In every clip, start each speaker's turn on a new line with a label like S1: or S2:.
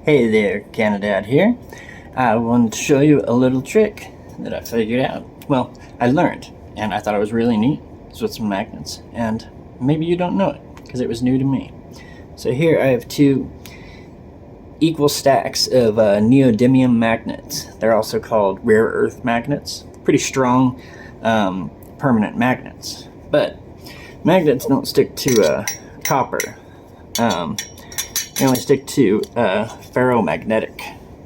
S1: Hey there, Canadad here. I wanted to show you a little trick that I figured out. Well, I learned, and I thought it was really neat. It's with some magnets, and maybe you don't know it, because it was new to me. So here I have two equal stacks of neodymium magnets. They're also called rare earth magnets. Pretty strong, permanent magnets. But magnets don't stick to copper. They only stick to ferromagnetic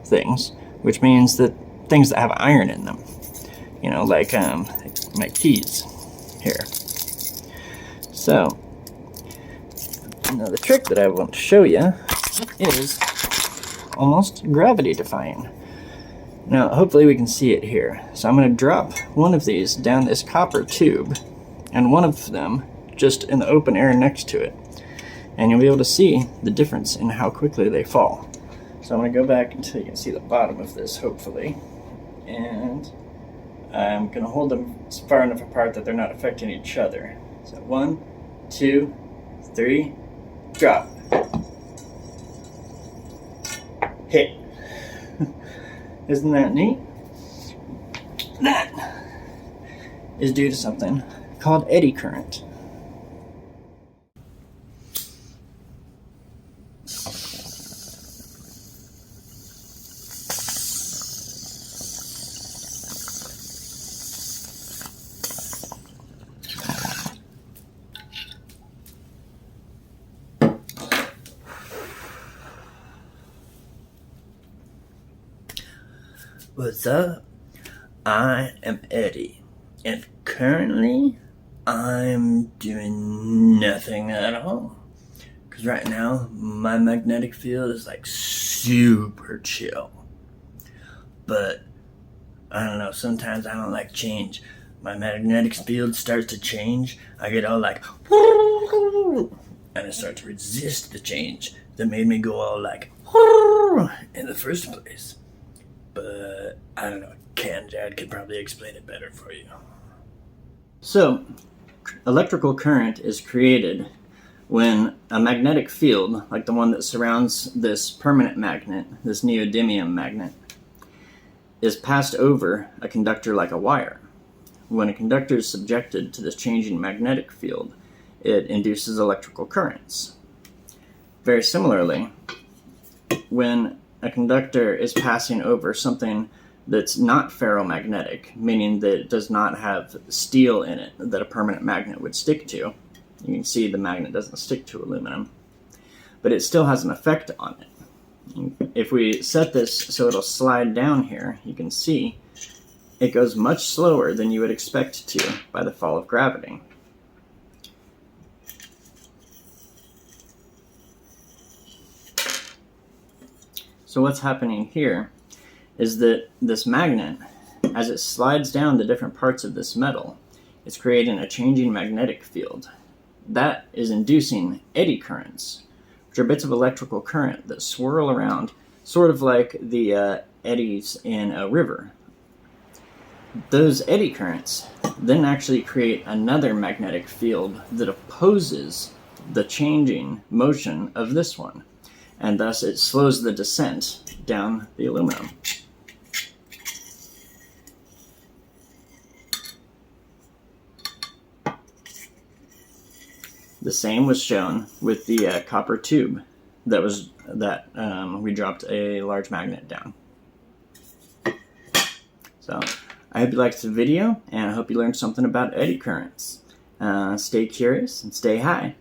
S1: things, which means that things that have iron in them, you know, like my keys here. So, now the trick that I want to show you is almost gravity defying. Now, hopefully we can see it here. So I'm going to drop one of these down this copper tube, and one of them just in the open air next to it. And you'll be able to see the difference in how quickly they fall. So I'm going to go back until you can see the bottom of this, hopefully. And I'm going to hold them far enough apart that they're not affecting each other. So 1, 2, 3, drop. Hit. Isn't that neat? That is due to something called eddy current. What's up? I am Eddie, and currently I'm doing nothing at all. Because right now my magnetic field is like super chill. But I don't know, sometimes I don't like change. My magnetic field starts to change, I get all like, and I start to resist the change that made me go all like in the first place. But I don't know, Dad could probably explain it better for you. So, electrical current is created when a magnetic field, like the one that surrounds this permanent magnet, this neodymium magnet, is passed over a conductor like a wire. When a conductor is subjected to this changing magnetic field, it induces electrical currents. Very similarly, when a conductor is passing over something that's not ferromagnetic, meaning that it does not have steel in it that a permanent magnet would stick to. You can see the magnet doesn't stick to aluminum, but it still has an effect on it. If we set this so it'll slide down here, you can see it goes much slower than you would expect to by the fall of gravity. So what's happening here is that this magnet, as it slides down the different parts of this metal, it's creating a changing magnetic field. That is inducing eddy currents, which are bits of electrical current that swirl around, sort of like the eddies in a river. Those eddy currents then actually create another magnetic field that opposes the changing motion of this one. And thus it slows the descent down the aluminum. The same was shown with the copper tube that we dropped a large magnet down. So I hope you liked the video, and I hope you learned something about eddy currents. Stay curious and stay high.